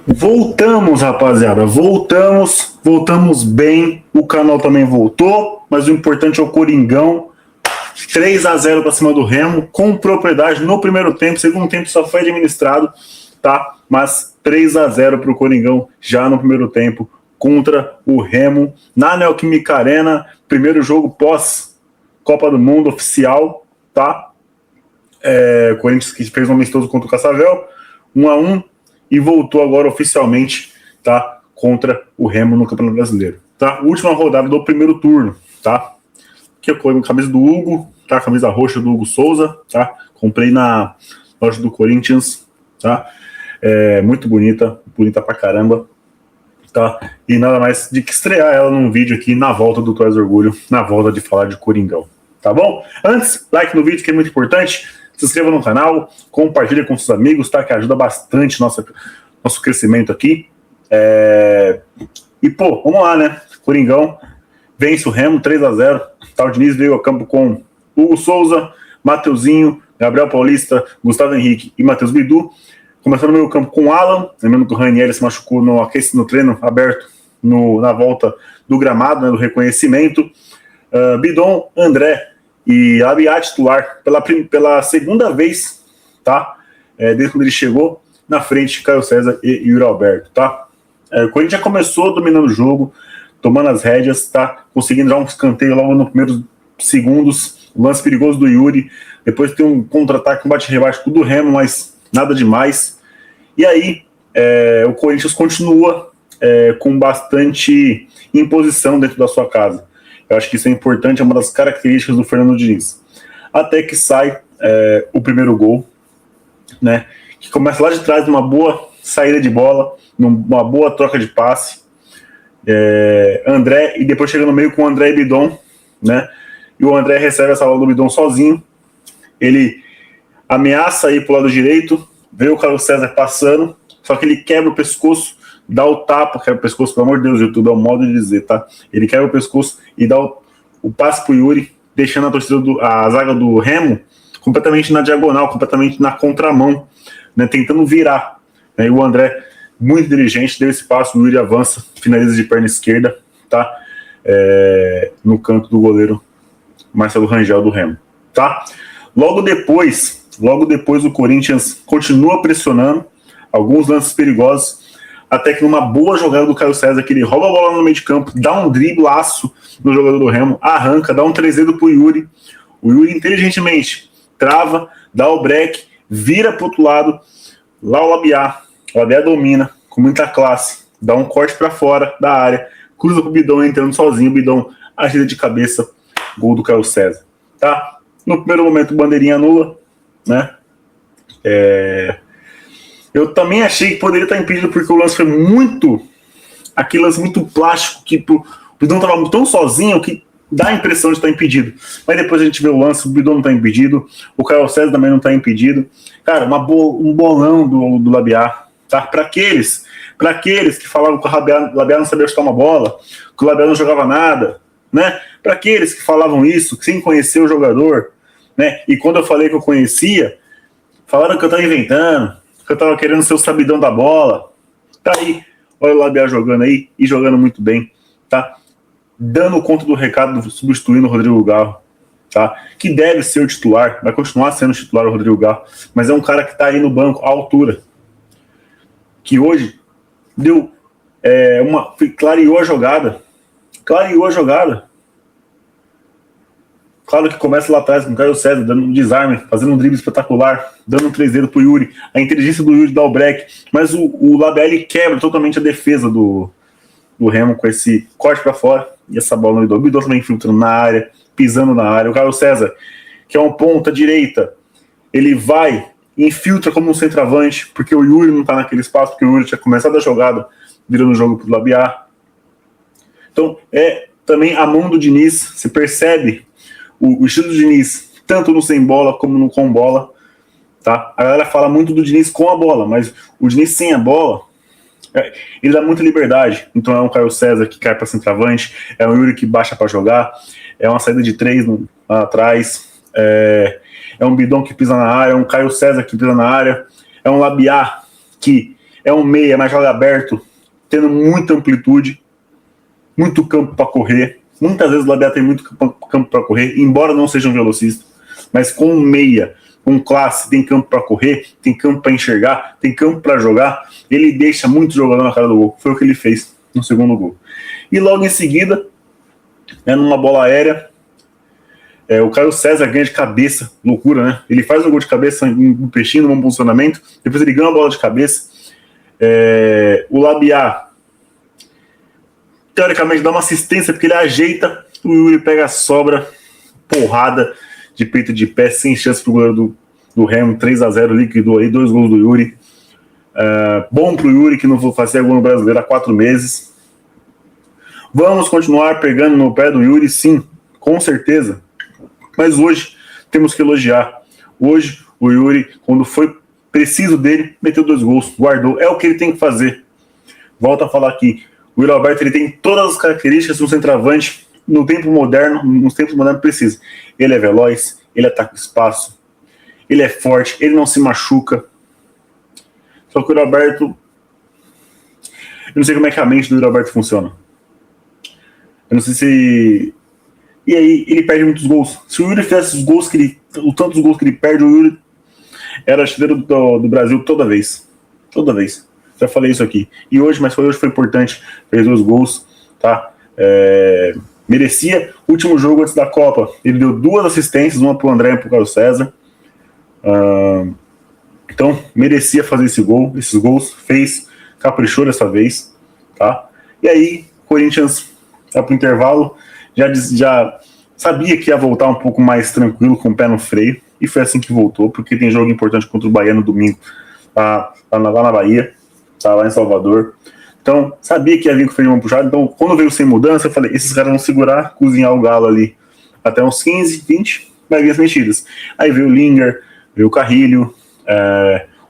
Voltamos, rapaziada, voltamos bem, o canal também voltou, mas o importante é o Coringão, 3-0 para cima do Remo, com propriedade no primeiro tempo, segundo tempo só foi administrado, tá? Mas 3-0 para o Coringão já no primeiro tempo, contra o Remo, na Neoquímica Arena, primeiro jogo pós-Copa do Mundo oficial, tá? O Corinthians que fez um amistoso contra o Cascavel, 1-1, e voltou agora oficialmente, tá, contra o Remo no Campeonato Brasileiro. Tá? Última rodada do primeiro turno, tá? Aqui eu coloquei a camisa do Hugo, tá? A camisa roxa do Hugo Souza, tá? Comprei na loja do Corinthians, tá? Muito bonita pra caramba, tá? E nada mais de que estrear ela num vídeo aqui na volta do Traz Orgulho, na volta de falar de Coringão, tá bom? Antes, like no vídeo que é muito importante. Se inscreva no canal, compartilha com seus amigos, tá? Que ajuda bastante nosso crescimento aqui. E, pô, vamos lá, né? Coringão vence o Remo 3-0. Tá, o Diniz veio a campo com Hugo Souza, Mateuzinho, Gabriel Paulista, Gustavo Henrique e Matheus Bidu. Começando no meio campo com o Alan, lembrando que o Ranieri se machucou no treino aberto na volta do gramado, né, do reconhecimento. Bidon, André e Labiá titular pela segunda vez, tá? Desde quando ele chegou, na frente Caio César e Yuri Alberto, tá? O Corinthians já começou dominando o jogo, tomando as rédeas, tá? Conseguindo dar um escanteio logo nos primeiros segundos, lance perigoso do Yuri, depois tem um contra-ataque, um bate-rebate do Remo, mas nada demais. E aí, o Corinthians continua com bastante imposição dentro da sua casa. Eu acho que isso é importante, é uma das características do Fernando Diniz. Até que sai o primeiro gol, né? Que começa lá de trás, numa boa saída de bola, numa boa troca de passe. André, e depois chega no meio com o André e Bidon, né? E o André recebe essa bola do Bidon sozinho. Ele ameaça ir pro lado direito, vê o Carlos César passando, só que ele quebra o pescoço, dá o tapa, quebra o pescoço, pelo amor de Deus, YouTube é o modo de dizer, tá? Ele quebra o pescoço e dá o passe pro Yuri, deixando a zaga do Remo completamente na diagonal, completamente na contramão, né? Tentando virar. Né? E o André, muito inteligente, deu esse passo, o Yuri avança, finaliza de perna esquerda, tá? No canto do goleiro Marcelo Rangel do Remo, tá? Logo depois o Corinthians continua pressionando, alguns lances perigosos, até que numa boa jogada do Caio César, que ele rouba a bola no meio de campo, dá um driblaço no jogador do Remo, arranca, dá um 3-dedo pro Yuri. O Yuri inteligentemente trava, dá o break, vira pro outro lado, lá o Labiá domina com muita classe, dá um corte para fora da área, cruza pro Bidon entrando sozinho, o Bidon agira de cabeça, gol do Caio César, tá? No primeiro momento, bandeirinha nula, né? Eu também achei que poderia estar impedido, porque o lance foi aquele lance muito plástico, que o Bidon estava tão sozinho que dá a impressão de estar impedido. Mas depois a gente vê o lance, o Bidon não está impedido, o Caio César também não está impedido. Cara, um bolão do Labiá, tá? Para aqueles que falavam que o Labiá não sabia chutar uma bola, que o Labiá não jogava nada, né? Para aqueles que falavam isso, sem conhecer o jogador, né? E quando eu falei que eu conhecia, falaram que eu estava inventando, que eu tava querendo ser o sabidão da bola. Tá aí, olha o Labiá jogando aí, e jogando muito bem, tá? Dando conta do recado, substituindo o Rodrigo Garro, tá? Que deve ser o titular, vai continuar sendo o titular o Rodrigo Garro, mas é um cara que tá aí no banco à altura, que hoje deu clareou a jogada. Claro que começa lá atrás com o Caio César, dando um desarme, fazendo um drible espetacular, dando um 3-dedo pro Yuri, a inteligência do Yuri dá o break, mas o Labiá quebra totalmente a defesa do Remo com esse corte para fora, e essa bola no Bidon. O Bidon também filtrando na área, pisando na área. O Caio César, que é um ponta direita, ele vai e infiltra como um centroavante, porque o Yuri não tá naquele espaço, porque o Yuri tinha começado a jogada, virando o jogo pro Labiá. Então, também a mão do Diniz, você percebe o estilo do Diniz, tanto no sem bola como no com bola, tá? A galera fala muito do Diniz com a bola, mas o Diniz sem a bola, ele dá muita liberdade. Então é um Caio César que cai para centroavante, é um Yuri que baixa para jogar, é uma saída de 3 lá atrás, é um Bidon que pisa na área, é um Caio César que pisa na área, é um Labiá que É um meia, mas joga aberto, tendo muita amplitude, muito campo para correr. Muitas vezes o Labiá tem muito campo para correr, embora não seja um velocista, mas com um meia, com classe, tem campo para correr, tem campo para enxergar, tem campo para jogar, ele deixa muito jogador na cara do gol. Foi o que ele fez no segundo gol. E logo em seguida, numa bola aérea, o Carlos César ganha de cabeça, loucura, né? Ele faz um gol de cabeça em peixinho, num bom posicionamento, depois ele ganha uma bola de cabeça. O Labiá, teoricamente, dá uma assistência, porque ele ajeita, o Yuri pega a sobra, porrada de peito de pé, sem chance pro goleiro do Remo, 3-0, liquidou aí, 2 gols do Yuri. Bom pro Yuri, que não vou fazer gol no Brasileiro há 4 meses. Vamos continuar pegando no pé do Yuri, sim, com certeza. Mas hoje temos que elogiar. Hoje o Yuri, quando foi preciso dele, meteu 2 gols, guardou. É o que ele tem que fazer. Volto a falar aqui. O Yuri Alberto, ele tem todas as características de um centroavante no tempo moderno, nos tempos modernos precisa. Ele é veloz, ele ataca o espaço, ele é forte, ele não se machuca. Só que o Yuri Alberto, eu não sei como é que a mente do Yuri Alberto funciona. Eu não sei se... E aí ele perde muitos gols. Se o Yuri fizesse os gols tantos gols que ele perde, o Yuri era artilheiro do Brasil toda vez. Toda vez. Já falei isso aqui. E hoje, mas hoje foi importante. Fez 2 gols, tá? Merecia. Último jogo antes da Copa, ele deu 2 assistências, uma pro André e pro Carlos César. Então, merecia fazer esses gols. Fez, caprichou dessa vez, tá? E aí, Corinthians vai pro intervalo. Já sabia que ia voltar um pouco mais tranquilo, com o pé no freio, e foi assim que voltou, porque tem jogo importante contra o Bahia no domingo, lá na Bahia, tá, lá em Salvador. Então, sabia que ia vir com o freio de mão puxado, então quando veio sem mudança, eu falei, esses caras vão segurar, cozinhar o Galo ali até uns 15, 20, vai vir as mexidas. Aí veio o Linger, veio o Carrilho,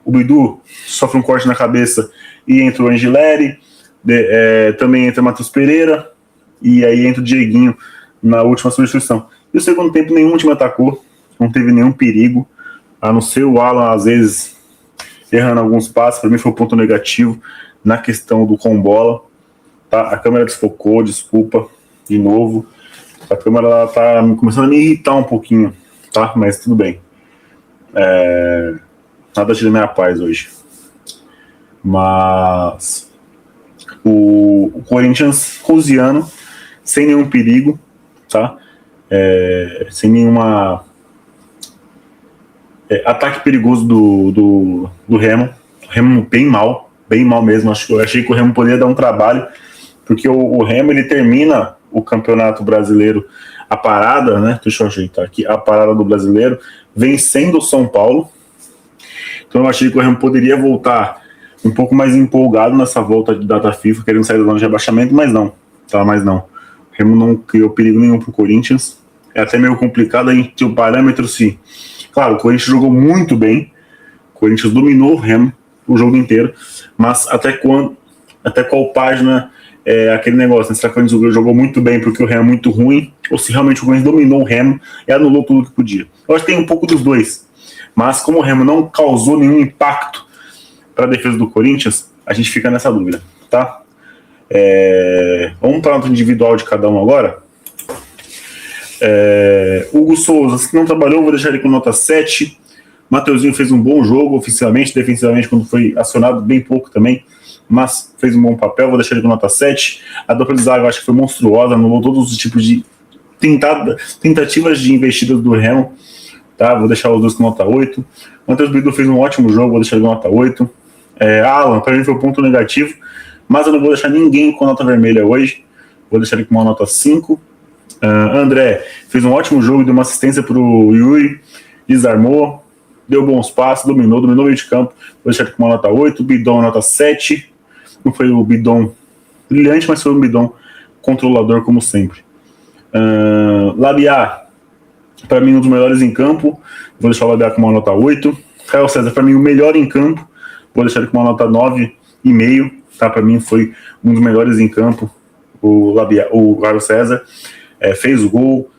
o Bidu sofre um corte na cabeça e entra o Angileri, também entra o Matheus Pereira, e aí entra o Dieguinho na última substituição. E o segundo tempo nenhum time atacou, não teve nenhum perigo, a não ser o Alan, às vezes, errando alguns passos. Para mim foi um ponto negativo na questão do com bola. Tá? A câmera desfocou, desculpa, de novo. A câmera tá começando a me irritar um pouquinho, tá? Mas tudo bem. Nada tira minha paz hoje. Mas o Corinthians coziano, sem nenhum perigo, tá? Sem nenhuma ataque perigoso do Remo. O Remo bem mal mesmo. Eu achei que o Remo poderia dar um trabalho, porque o Remo, ele termina o Campeonato Brasileiro, a parada, né? Deixa eu ajeitar aqui, a parada do Brasileiro, vencendo o São Paulo. Então eu achei que o Remo poderia voltar um pouco mais empolgado nessa volta de data FIFA, querendo sair da zona de rebaixamento, mas não, tá? Mas não. O Remo não criou perigo nenhum pro Corinthians. É até meio complicado a gente ter o parâmetro se... Claro, o Corinthians jogou muito bem, o Corinthians dominou o Remo o jogo inteiro, mas até qual página aquele negócio, né? Será que o Corinthians jogou muito bem porque o Remo é muito ruim, ou se realmente o Corinthians dominou o Remo e anulou tudo que podia? Eu acho que tem um pouco dos dois, mas como o Remo não causou nenhum impacto para a defesa do Corinthians, a gente fica nessa dúvida, tá? Vamos para a nota individual de cada um agora. Hugo Souza, se não trabalhou, vou deixar ele com nota 7. Mateuzinho fez um bom jogo oficialmente, defensivamente, quando foi acionado, bem pouco também, mas fez um bom papel, vou deixar ele com nota 7. A dupla de zaga eu acho que foi monstruosa, anulou todos os tipos de tentativas de investidas do Remo, tá? Vou deixar os dois com nota 8. O Matheus Bidu fez um ótimo jogo, vou deixar ele com nota 8. Alan, para mim foi um ponto negativo, mas eu não vou deixar ninguém com nota vermelha hoje, vou deixar ele com uma nota 5. André fez um ótimo jogo, deu uma assistência para o Yuri, desarmou, deu bons passos, dominou o meio de campo, vou deixar ele com uma nota 8. Bidon, nota 7. Não foi o Bidon brilhante, mas foi um Bidon controlador, como sempre. Labiá, para mim, um dos melhores em campo, vou deixar o Labiá com uma nota 8. Caio César, para mim, o melhor em campo, vou deixar ele com uma nota 9,5. Tá? Para mim, foi um dos melhores em campo, o Caio César. Fez o gol,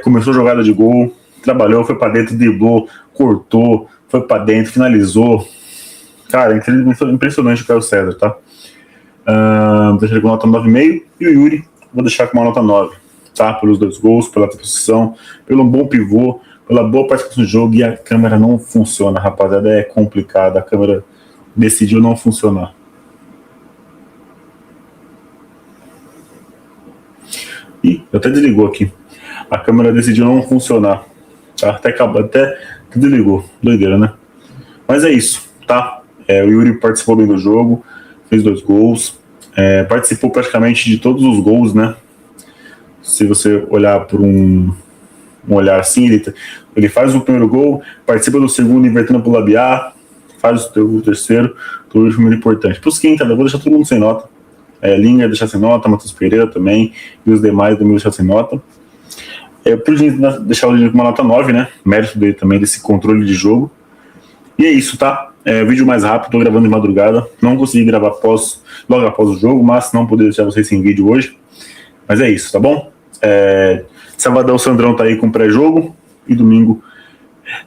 começou a jogada de gol, trabalhou, foi para dentro, driblou, cortou, foi para dentro, finalizou. Cara, impressionante o Caio César, tá? Deixa ele com nota 9,5. E o Yuri, vou deixar com uma nota 9, tá? Pelos 2 gols, pela posição, pelo bom pivô, pela boa participação do jogo. E a câmera não funciona, rapaziada. É complicado. A câmera decidiu não funcionar. Ih, até desligou aqui. A câmera decidiu não funcionar. Tá? Até desligou. Doideira, né? Mas é isso, tá? O Yuri participou bem do jogo, fez 2 gols, participou praticamente de todos os gols, né? Se você olhar por um olhar assim, ele faz o primeiro gol, participa do segundo, invertendo pro Labiá, faz o terceiro, tudo isso muito importante. Pros quinta, eu vou deixar todo mundo sem nota. Linha deixar sem nota, Matheus Pereira também, e os demais também deixar sem nota. Pude deixar o Lino com uma nota 9, né? Mérito dele também, desse controle de jogo. E é isso, tá? Vídeo mais rápido, tô gravando de madrugada. Não consegui gravar logo após o jogo, mas não poder deixar vocês sem vídeo hoje. Mas é isso, tá bom? Sabadão o Sandrão tá aí com pré-jogo. E domingo,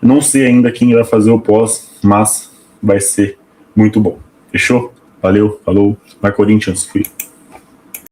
não sei ainda quem vai fazer o pós, mas vai ser muito bom. Fechou? Valeu, falou. Vai Corinthians, fui.